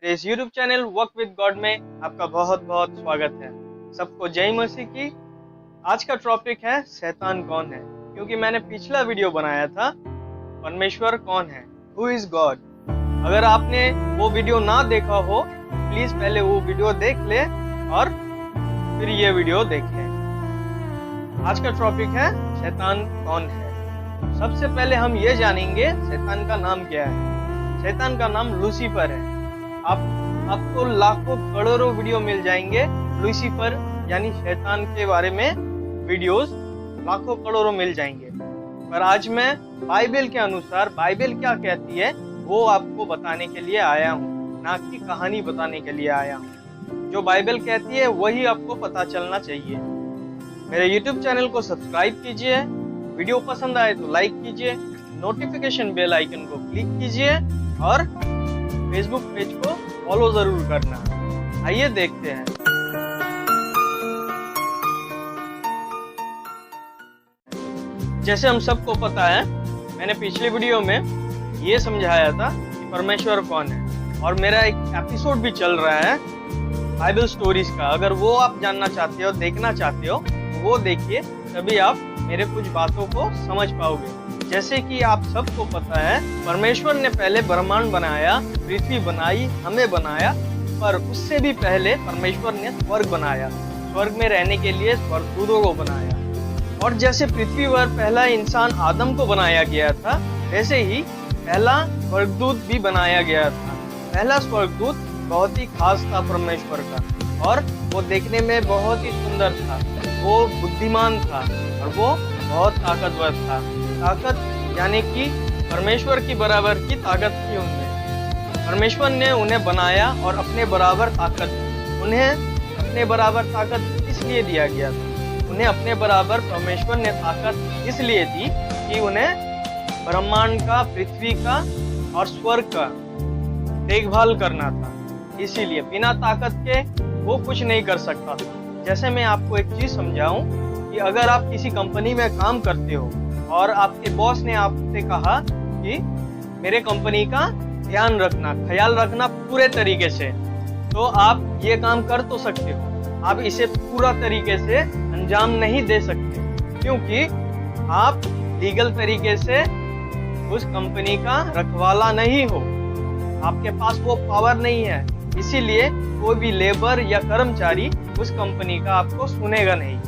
मेरे इस YouTube channel work with God में आपका बहुत बहुत स्वागत है। सबको जय मसीह की। आज का टॉपिक है शैतान कौन है, क्योंकि मैंने पिछला वीडियो बनाया था परमेश्वर कौन है, हु इज गॉड। अगर आपने वो वीडियो ना देखा हो प्लीज पहले वो वीडियो देख ले और फिर ये वीडियो देख ले। आज का टॉपिक है शैतान कौन है। सबसे पहले हम ये जानेंगे शैतान का नाम क्या है। शैतान का नाम लूसीफर है। आपको लाखों करोड़ों वीडियो मिल जाएंगे लूसीफर यानी शैतान के बारे में, वीडियोस लाखों करोड़ों मिल जाएंगे। पर आज मैं बाइबल के अनुसार बाइबल क्या कहती है वो आपको बताने के लिए आया हूँ, ना कि कहानी बताने के लिए आया हूँ। जो बाइबल कहती है वही आपको पता चलना चाहिए। मेरे YouTube चैनल को सब्सक्राइब कीजिए, वीडियो पसंद आए तो लाइक कीजिए, नोटिफिकेशन बेल आइकन को क्लिक कीजिए और फेसबुक पेज को फॉलो जरूर करना। आइए देखते हैं। जैसे हम सबको पता है, मैंने पिछले वीडियो में ये समझाया था कि परमेश्वर कौन है, और मेरा एक एपिसोड भी चल रहा है बाइबल स्टोरीज का। अगर वो आप जानना चाहते हो, देखना चाहते हो, तो वो देखिए, तभी आप मेरे कुछ बातों को समझ पाओगे। जैसे कि आप सबको पता है, परमेश्वर ने पहले ब्रह्मांड बनाया, पृथ्वी बनाई, हमें बनाया, पर उससे भी पहले परमेश्वर ने स्वर्ग बनाया, स्वर्ग में रहने के लिए स्वर्गदूतों को बनाया। और जैसे पृथ्वी पर पहला इंसान आदम को बनाया गया था, वैसे ही पहला स्वर्गदूत भी बनाया गया था। पहला स्वर्गदूत बहुत ही खास था परमेश्वर का, और वो देखने में बहुत ही सुंदर था, वो बुद्धिमान था और वो बहुत ताकतवर था। ताकत यानी कि परमेश्वर की बराबर की ताकत थी उनमें। परमेश्वर ने उन्हें बनाया और अपने बराबर ताकत, उन्हें अपने बराबर ताकत इसलिए दिया गया था। उन्हें अपने बराबर परमेश्वर ने ताकत इसलिए दी कि उन्हें ब्रह्मांड का, पृथ्वी का और स्वर्ग का देखभाल करना था। इसीलिए बिना ताकत के वो कुछ नहीं कर सकता था। जैसे मैं आपको एक चीज समझाऊं कि अगर आप किसी कंपनी में काम करते हो और आपके बॉस ने आपसे कहा कि मेरे कंपनी का ध्यान रखना, ख्याल रखना पूरे तरीके से, तो आप ये काम कर तो सकते हो, आप इसे पूरा तरीके से अंजाम नहीं दे सकते, क्योंकि आप लीगल तरीके से उस कंपनी का रखवाला नहीं हो, आपके पास वो पावर नहीं है। इसीलिए कोई भी लेबर या कर्मचारी उस कंपनी का आपको सुनेगा नहीं,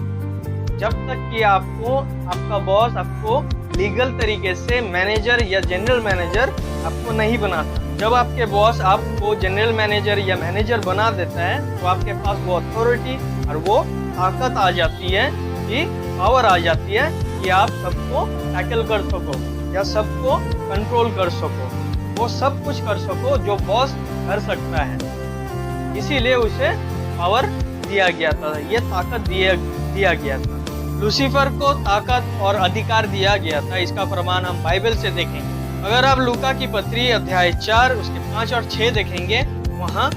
जब तक कि आपका बॉस आपको लीगल तरीके से मैनेजर या जनरल मैनेजर आपको नहीं बनाता। जब आपके बॉस आपको जनरल मैनेजर या मैनेजर बना देता है, तो आपके पास वो अथॉरिटी और वो ताकत आ जाती है, कि पावर आ जाती है कि आप सबको टैकल कर सको या सबको कंट्रोल कर सको, वो सब कुछ कर सको जो बॉस कर सकता है। इसीलिए उसे पावर दिया गया था, ये ताकत दिया गया था। लूसीफर को ताकत और अधिकार दिया गया था, इसका प्रमाण हम बाइबल से देखेंगे। अगर आप लूका की पत्री अध्याय 4 उसके 5 और 6 देखेंगे, वहाँ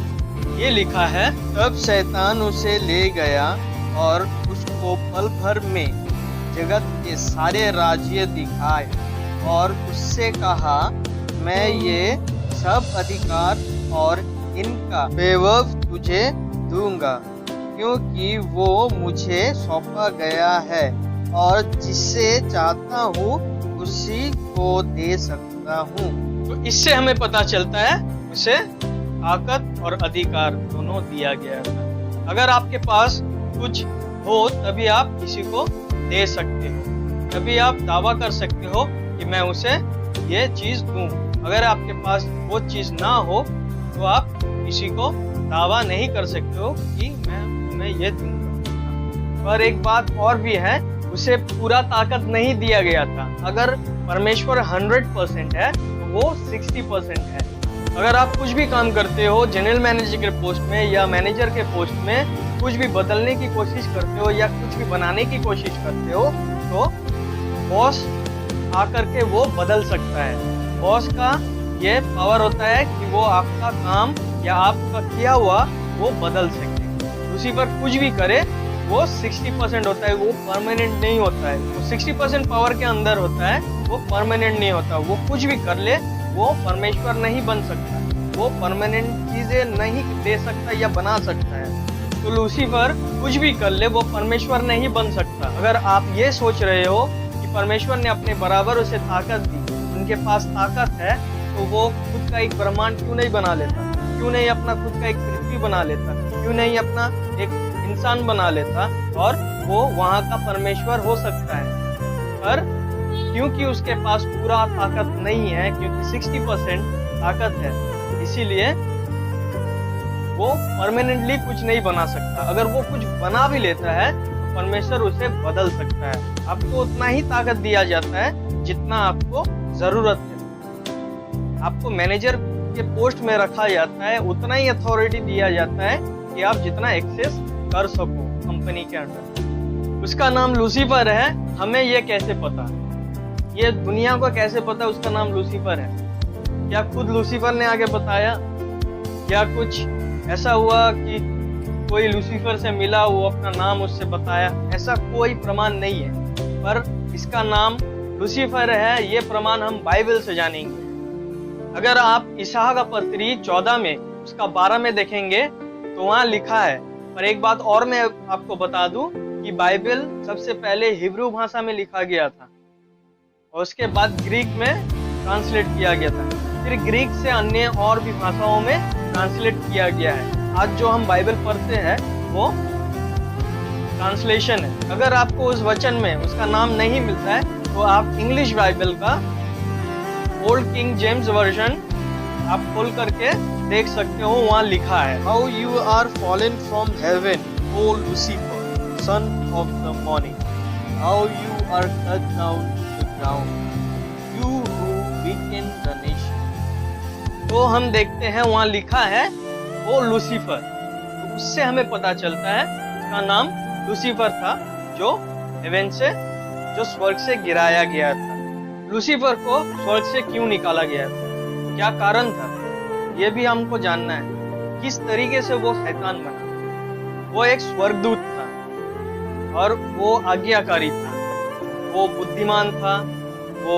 ये लिखा है, तब शैतान उसे ले गया और उसको पल भर में जगत के सारे राज्य दिखाए और उससे कहा, मैं ये सब अधिकार और इनका वैभव तुझे दूंगा, क्योंकि वो मुझे सौंपा गया है और जिसे चाहता हूँ उसी को दे सकता हूँ। तो इससे हमें पता चलता है उसे ताकत और अधिकार दोनों दिया गया है। अगर आपके पास कुछ हो तभी आप किसी को दे सकते हो, तभी आप दावा कर सकते हो कि मैं उसे ये चीज दूं। अगर आपके पास वो चीज ना हो तो आप किसी को दावा नहीं कर सकते हो कि मैं ये दूंगा। पर एक बात और भी है, उसे पूरा ताकत नहीं दिया गया था। अगर परमेश्वर 100% है तो वो 60% है। अगर आप कुछ भी काम करते हो, जनरल मैनेजर के पोस्ट में या मैनेजर के पोस्ट में कुछ भी बदलने की कोशिश करते हो या कुछ भी बनाने की कोशिश करते हो, तो बॉस आकर के वो बदल सकता है। बॉस का ये पावर होता है कि वो आपका काम या आपका किया हुआ वो बदल सके। उसी पर कुछ भी करे वो 60% होता है, वो परमानेंट नहीं होता है। वो 60% पावर के अंदर होता है, वो परमानेंट नहीं होता। वो कुछ भी कर ले वो परमेश्वर नहीं बन सकता, वो परमानेंट चीजें नहीं दे सकता या बना सकता है। तो लूसीफर कुछ भी कर ले, वो परमेश्वर नहीं बन सकता। अगर आप ये सोच रहे हो कि परमेश्वर ने अपने बराबर उसे ताकत दी, उनके पास ताकत है, तो वो खुद का एक ब्रह्मांड क्यों नहीं बना लेता? क्यों नहीं अपना खुद का एक पृथ्वी बना लेता? क्यों नहीं अपना एक इंसान बना लेता और वो वहाँ का परमेश्वर हो सकता है? पर क्योंकि उसके पास पूरा ताकत नहीं है, क्योंकि 60% ताकत है, इसीलिए वो परमानेंटली कुछ नहीं बना सकता। अगर वो कुछ बना भी लेता है तो परमेश्वर उसे बदल सकता है। आपको उतना ही ताकत दिया जाता है जितना आपको जरूरत है। आपको मैनेजर के पोस्ट में रखा जाता है, उतना ही अथॉरिटी दिया जाता है कि आप जितना एक्सेस कर सको कंपनी के अंडर। उसका नाम लूसीफर है। हमें ये कैसे पता? ये दुनिया को कैसे पता उसका नाम लूसीफर है? क्या खुद लूसीफर ने आगे बताया? क्या कुछ ऐसा हुआ कि कोई लूसीफर से मिला, वो अपना नाम उससे बताया? ऐसा कोई प्रमाण नहीं है। पर इसका नाम लूसीफर है, ये प्रमाण हम बाइबल से जानेंगे। अगर आप ईसाया का पत्री 14 में उसका 12 में देखेंगे तो वहाँ लिखा है। पर एक बात और मैं आपको बता दूं कि बाइबल सबसे पहले हिब्रू भाषा में लिखा गया था और उसके बाद ग्रीक में ट्रांसलेट किया गया था। फिर ग्रीक से अन्य और भी भाषाओं में ट्रांसलेट किया गया है। आज जो हम बाइबल पढ़ते हैं वो ट्रांसलेशन है। अगर आपको उस वचन में उसका नाम नहीं मिलता है तो आप इंग्लिश बाइबल का ओल्ड किंग जेम्स वर्जन आप खोल करके देख सकते हो, वहाँ लिखा है, how you are fallen from heaven O Lucifer son of the morning, how you are cut down to the ground, you who weaken the nation. तो हम देखते हैं वहाँ लिखा है वो लूसीफर। तो उससे हमें पता चलता है उसका नाम लूसीफर था, जो हेवन से, जो स्वर्ग से गिराया गया था। लूसीफर को स्वर्ग से क्यों निकाला गया था? क्या कारण था? ये भी हमको जानना है। किस तरीके से वो शैतान बना? वो एक स्वर्गदूत था और वो आज्ञाकारी था, वो बुद्धिमान था, वो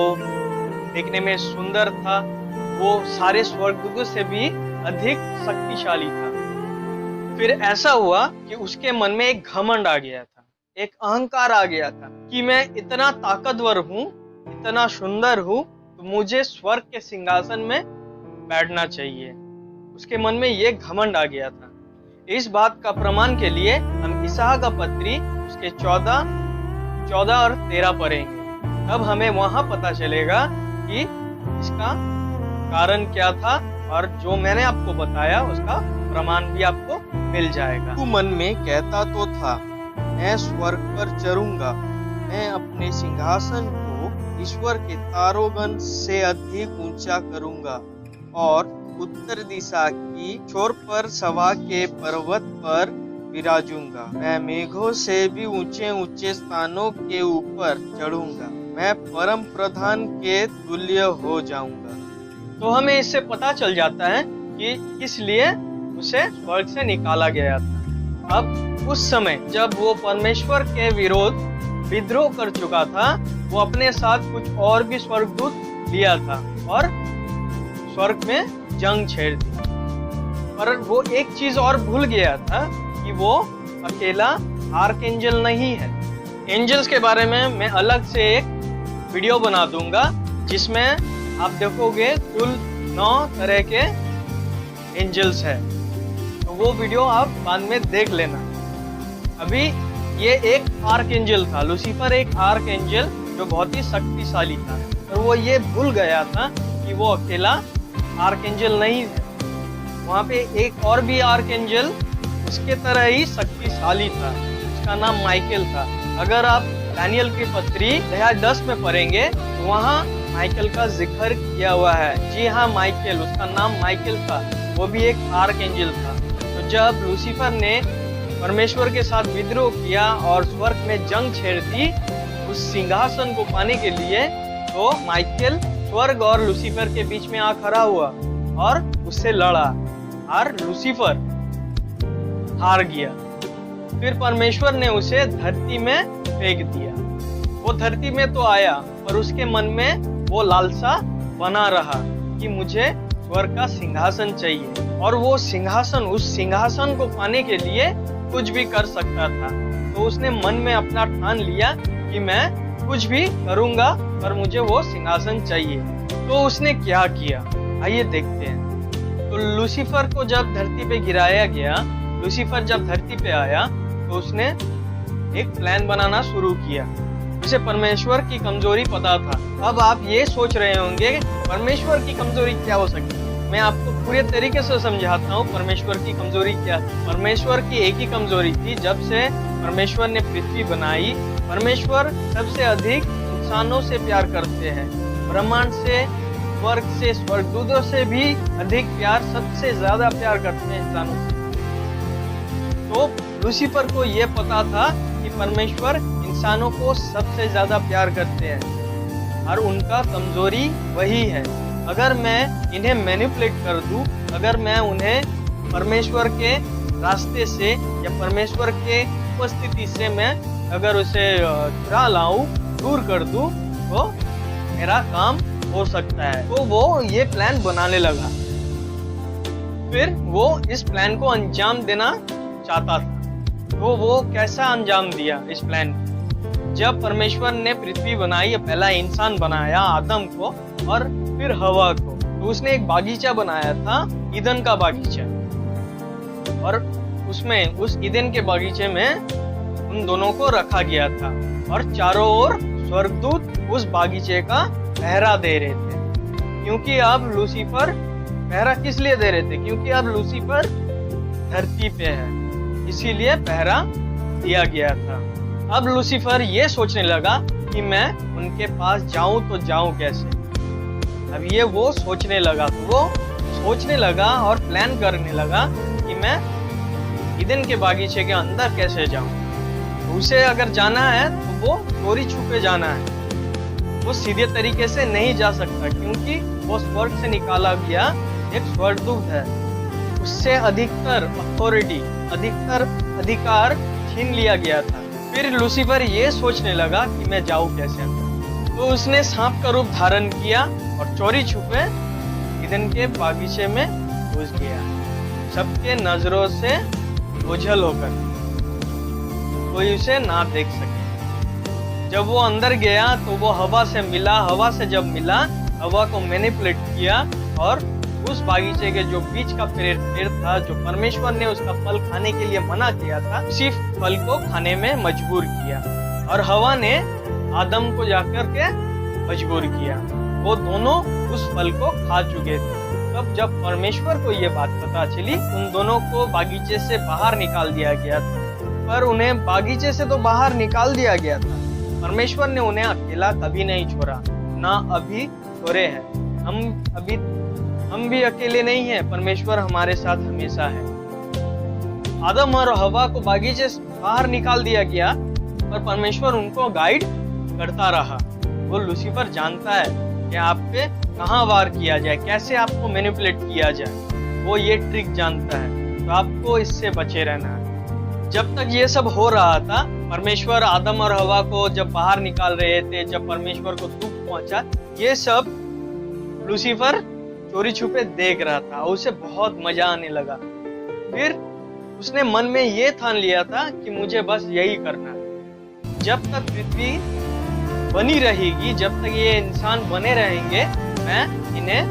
देखने में सुंदर था, वो सारे स्वर्गदूतों से भी अधिक शक्तिशाली था। फिर ऐसा हुआ कि उसके मन में एक घमंड आ गया था, एक अहंकार आ गया था कि मैं इतना ताकतवर हूँ, इतना सुंदर हूँ, तो मुझे स्वर्ग के सिंहासन में बैठना चाहिए। उसके मन में ये घमंड आ गया था। इस बात का प्रमाण के लिए हम ईसाया का पत्री उसके 14 और 13 पढ़ेंगे। तब हमें वहां पता चलेगा कि इसका कारण क्या था, और जो मैंने आपको बताया उसका प्रमाण भी आपको मिल जाएगा। तू मन में कहता तो था, मैं स्वर्ग पर चढ़ूंगा, मैं अपने सिंहासन को ईश्वर के तारोगण से अधिक ऊंचा करूंगा और उत्तर दिशा की छोर पर सभा के पर्वत पर विराजूंगा। मैं मेघों से भी ऊंचे ऊंचे स्थानों के ऊपर चढ़ूंगा, मैं परम प्रधान के तुल्य हो जाऊंगा। तो हमें इससे पता चल जाता है कि किस लिए उसे स्वर्ग से निकाला गया था। अब उस समय जब वो परमेश्वर के विरोध विद्रोह कर चुका था, वो अपने साथ कुछ और भी स्वर्गदूत लिया था और स्वर्ग में जंग छेड़ दी। पर वो एक चीज और भूल गया था कि वो अकेला आर्कएंजल नहीं है। एंजल्स के बारे में मैं अलग से एक वीडियो बना दूंगा, जिसमें आप देखोगे कुल 9 तरह के एंजल्स है। तो वो वीडियो आप बाद में देख लेना। अभी ये एक आर्कएंजल था, लूसीफर एक आर्कएंजल जो बहुत ही शक्तिशाली था, और वो ये भूल गया था कि वो अकेला आर्कएंजल नहीं है। वहाँ पे एक और भी आर्कएंजल उसके तरह ही शक्तिशाली था, उसका नाम माइकल था। अगर आप दानियल की पत्री अध्याय 10 में पढ़ेंगे तो वहाँ माइकल का जिक्र किया हुआ है। जी हाँ, माइकल, उसका नाम माइकल था, वो भी एक आर्कएंजल था। तो जब लूसीफर ने परमेश्वर के साथ विद्रोह किया और स्वर्ग में जंग छेड़ दी उस सिंहासन को पाने के लिए, तो माइकल स्वर्ग और लूसीफर के बीच में आ खड़ा हुआ और उससे लड़ा, और लूसीफर हार गया। फिर परमेश्वर ने उसे धरती में फेंक दिया। वो धरती में तो आया, पर उसके मन में वो लालसा बना रहा कि मुझे स्वर्ग का सिंहासन चाहिए और वो सिंहासन, उस सिंहासन को पाने के लिए कुछ भी कर सकता था। तो उसने मन में अपना ठान लिया कि मैं कुछ भी करूंगा पर मुझे वो सिंहासन चाहिए। तो उसने क्या किया, आइए देखते हैं। तो लूसीफर को जब धरती पे गिराया गया, लूसीफर जब धरती पे आया तो उसने एक प्लान बनाना शुरू किया। उसे परमेश्वर की कमजोरी पता था। अब आप ये सोच रहे होंगे परमेश्वर की कमजोरी क्या हो सकती है। मैं आपको पूरे तरीके से समझाता हूँ परमेश्वर की कमजोरी क्या थी। परमेश्वर की एक ही कमजोरी थी, जब से परमेश्वर ने पृथ्वी बनाई, परमेश्वर सबसे अधिक इंसानों से प्यार करते हैं। ब्रह्मांड से, स्वर्ग से, स्वर्गदूतों से भी अधिक प्यार, सबसे ज्यादा प्यार करते हैं इंसानों से। तो लूसीफर को यह पता था कि परमेश्वर इंसानों को सबसे ज्यादा प्यार करते हैं और उनका कमजोरी वही है। अगर मैं इन्हें मैनिपुलेट कर दूं, अगर मैं उन्हें परमेश्वर के रास्ते से या परमेश्वर के उपस्थिति से मैं अगर उसे चुरा लाऊं, दूर कर दूं, तो मेरा काम हो सकता है। तो वो ये प्लान बनाने लगा। फिर वो इस प्लान को अंजाम देना चाहता था। तो वो कैसा अंजाम दिया इस प्लान को? जब परमेश्वर ने पृथ्वी बनाई, पहला इंसान बनाया आदम को और फिर हवा को, तो उसने एक बागीचा बनाया था, ईदन का बागीचा। और उसमें, उस ईदन के बागीचे में उन दोनों को रखा गया था और चारों ओर स्वर्गदूत उस बागीचे का पहरा दे रहे थे। क्योंकि अब लूसीफर पहरा किस लिए दे रहे थे? क्योंकि अब लूसीफर धरती पे है, इसीलिए पहरा दिया गया था। अब लूसीफर ये सोचने लगा कि मैं उनके पास जाऊं तो जाऊं कैसे। अब ये वो सोचने लगा, तो वो सोचने लगा और प्लान करने लगा कि मैं ईदन के बागीचे के अंदर कैसे जाऊं। उसे अगर जाना है तो वो चोरी छुपे जाना है, वो सीधे तरीके से नहीं जा सकता, क्योंकि वो स्वर्ग से निकाला गया एक स्वर्गदूत है। उससे अधिकतर अथॉरिटी, अधिकतर अधिकार छीन लिया गया था। फिर लूसीफर ये सोचने लगा कि मैं जाऊं कैसे अंदर। तो उसने सांप का रूप धारण किया और चोरी छुपे ईदन के बागीचे में घुस गया, सबके नजरों से ओझल होकर, कोई उसे ना देख सके। जब वो अंदर गया तो वो हवा से मिला, हवा से जब मिला, हवा को मैनिपुलेट किया और उस बागीचे के जो बीच का पेड़ था, जो परमेश्वर ने उसका फल खाने के लिए मना किया था, उसी फल को खाने में मजबूर किया। और हवा ने आदम को जाकर के मजबूर किया। वो दोनों उस फल को खा चुके थे। तब जब परमेश्वर को ये बात पता चली, उन दोनों को बागीचे से बाहर निकाल दिया गया था। पर उन्हें बागीचे से तो बाहर निकाल दिया गया था, परमेश्वर ने उन्हें अकेला कभी नहीं छोड़ा, ना अभी छोड़े हैं। हम भी अकेले नहीं हैं, परमेश्वर हमारे साथ हमेशा है। आदम और हवा को बागीचे से बाहर निकाल दिया गया, पर परमेश्वर उनको गाइड करता रहा। वो लूसीफर जानता है कि आप पे कहाँ वार किया जाए, कैसे आपको मैनिपुलेट किया जाए, वो ये ट्रिक जानता है। तो आपको इससे बचे रहना है। जब तक ये सब हो रहा था, परमेश्वर आदम और हवा को जब बाहर निकाल रहे थे, जब परमेश्वर को दुख पहुंचा, ये सब लूसीफर चोरी छुपे देख रहा था। उसे बहुत मजा आने लगा। फिर उसने मन में ये ठान लिया था कि मुझे बस यही करना है। जब तक पृथ्वी बनी रहेगी, जब तक ये इंसान बने रहेंगे, मैं इन्हें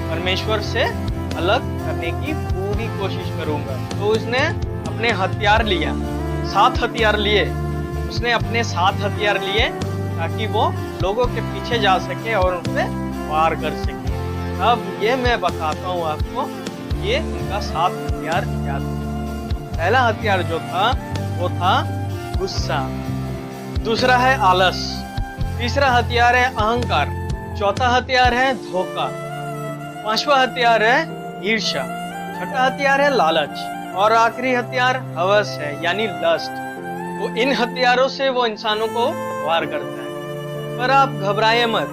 परमेश्वर से अलग करने की पूरी कोशिश करूंगा। तो उसने अपने हथियार लिया, 7 हथियार लिए। उसने अपने 7 हथियार लिए ताकि वो लोगों के पीछे जा सके और उन पे वार कर सके। अब ये मैं बताता हूँ आपको, ये उनका 7 हथियार क्या था। पहला हथियार जो था वो था गुस्सा, दूसरा है आलस, तीसरा हथियार है अहंकार, चौथा हथियार है धोखा, पांचवा हथियार है ईर्ष्या, छठा हथियार है लालच और आखिरी हथियार हवस है, यानी लस्ट। तो इन हथियारों से वो इंसानों को वार करता है। पर आप घबराए मत,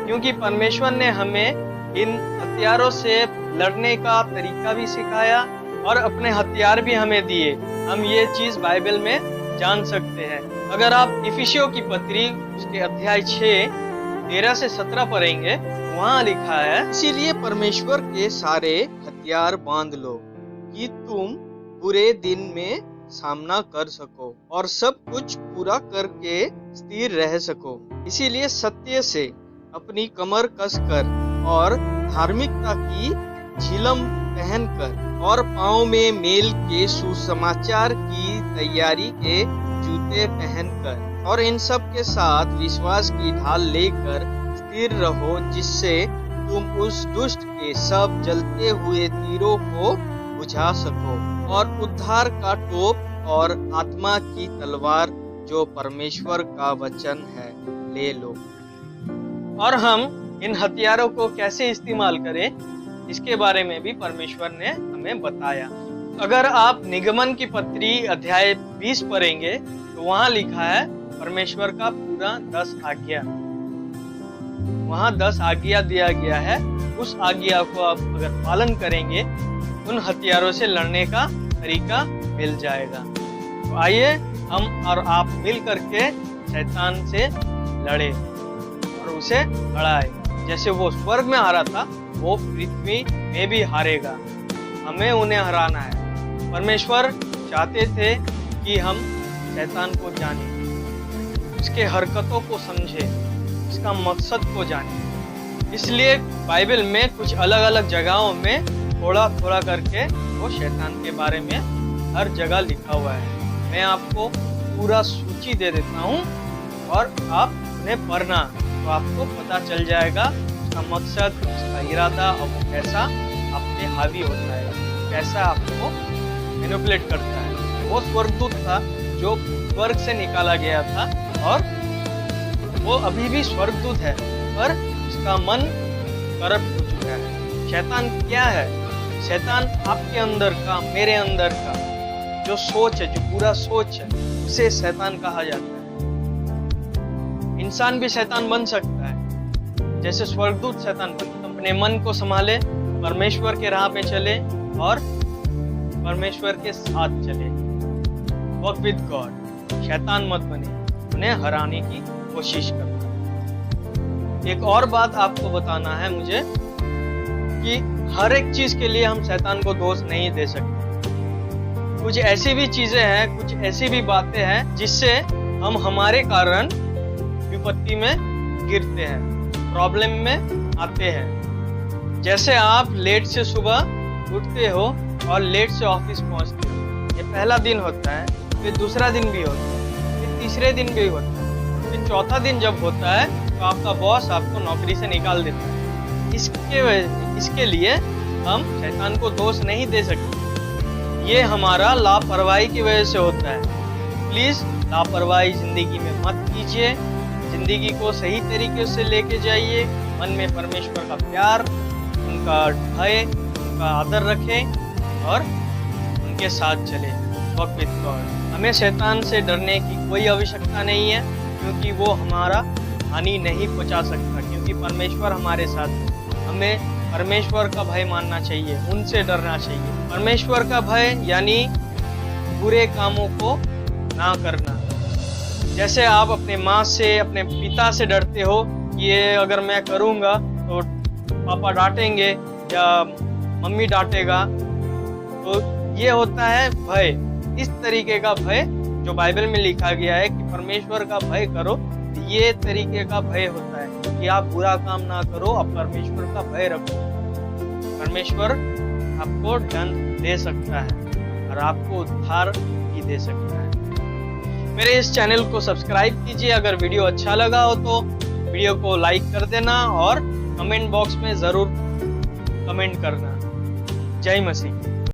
क्योंकि परमेश्वर ने हमें इन हथियारों से लड़ने का तरीका भी सिखाया और अपने हथियार भी हमें दिए। हम ये चीज बाइबल में जान सकते हैं। अगर आप इफिसियों की पत्री उसके अध्याय 6 13 से 17 पढ़ेंगे, वहाँ लिखा है, इसीलिए परमेश्वर के सारे हथियार बांध लो कि तुम बुरे दिन में सामना कर सको और सब कुछ पूरा करके स्थिर रह सको। इसीलिए सत्य से अपनी कमर कसकर और धार्मिकता की झिलम पहनकर और पाँव में मेल के सुसमाचार की तैयारी के जूते पहनकर और इन सब के साथ विश्वास की ढाल लेकर स्थिर रहो, जिससे तुम उस दुष्ट के सब जलते हुए तीरों को बुझा सको और उद्धार का टोप और आत्मा की तलवार जो परमेश्वर का वचन है ले लो। और हम इन हथियारों को कैसे इस्तेमाल करें, इसके बारे में भी परमेश्वर ने हमें बताया। अगर आप निगमन की पत्री अध्याय 20 पढ़ेंगे तो वहाँ लिखा है परमेश्वर का पूरा 10 आज्ञा। वहाँ 10 आज्ञा दिया गया है। उस आज्ञा को आप अगर पालन करेंगे, उन हथियारों से लड़ने का तरीका मिल जाएगा। तो आइए हम और आप मिल करके शैतान से लड़े और उसे हराए। जैसे वो स्वर्ग में हारा था, वो पृथ्वी में भी हारेगा। हमें उन्हें हराना है। परमेश्वर चाहते थे कि हम शैतान को जानें, उसके हरकतों को समझें, इसका मकसद को जानें। इसलिए बाइबल में कुछ अलग अलग जगहों में थोड़ा थोड़ा करके वो शैतान के बारे में हर जगह लिखा हुआ है। मैं आपको पूरा सूची दे देता हूँ और आप उन्हें पढ़ना, तो आपको पता चल जाएगा उसका मकसद, उसका इरादा और वो कैसा आप पे हावी होता है, कैसा आपको मैनिपुलेट करता है। वो स्वर्गदूत था जो स्वर्ग से निकाला गया था और वो अभी भी स्वर्गदूत है, पर उसका मन करप्ट हो चुका है। शैतान क्या है? शैतान आपके अंदर का, मेरे अंदर का जो सोच है, जो पूरा सोच है, उसे शैतान कहा जाता है। इंसान भी शैतान बन सकता है, जैसे स्वर्गदूत शैतान बन। अपने मन को संभाले, परमेश्वर के राह पे चले और परमेश्वर के साथ चले। Walk with God. शैतान मत बने, उन्हें हराने की कोशिश करना। एक और बात आपको बताना है मुझे कि हर एक चीज के लिए हम शैतान को दोष नहीं दे सकते। कुछ ऐसी भी चीजें हैं, कुछ ऐसी भी बातें हैं जिससे हम हमारे कारण विपत्ति में गिरते हैं, प्रॉब्लम में आते हैं। जैसे आप लेट से सुबह उठते हो और लेट से ऑफिस पहुंचते हो, ये पहला दिन होता है, फिर दूसरा दिन भी होता है, फिर तीसरे दिन भी होता है, फिर चौथा दिन जब होता है तो आपका बॉस आपको नौकरी से निकाल देता है। इसके लिए हम शैतान को दोष नहीं दे सकते। ये हमारा लापरवाही की वजह से होता है। प्लीज लापरवाही जिंदगी में मत कीजिए। जिंदगी को सही तरीके से लेके जाइए। मन में परमेश्वर का प्यार, उनका भय, उनका आदर रखें और उनके साथ चले। Walk with God. हमें शैतान से डरने की कोई आवश्यकता नहीं है, क्योंकि वो हमारा हानि नहीं पहुंचा सकता, क्योंकि परमेश्वर हमारे साथ है। हमें परमेश्वर का भय मानना चाहिए, उनसे डरना चाहिए। परमेश्वर का भय यानी बुरे कामों को ना करना। जैसे आप अपने माँ से, अपने पिता से डरते हो कि ये अगर मैं करूँगा तो पापा डांटेंगे या मम्मी डांटेगा, तो ये होता है भय। इस तरीके का भय जो बाइबल में लिखा गया है कि परमेश्वर का भय करो, ये तरीके का भय होता है कि आप बुरा काम ना करो, आप परमेश्वर का भय रखो। परमेश्वर आपको दंड दे सकता है और आपको उद्धार भी दे सकता है। मेरे इस चैनल को सब्सक्राइब कीजिए। अगर वीडियो अच्छा लगा हो तो वीडियो को लाइक कर देना और कमेंट बॉक्स में जरूर कमेंट करना। जय मसीह।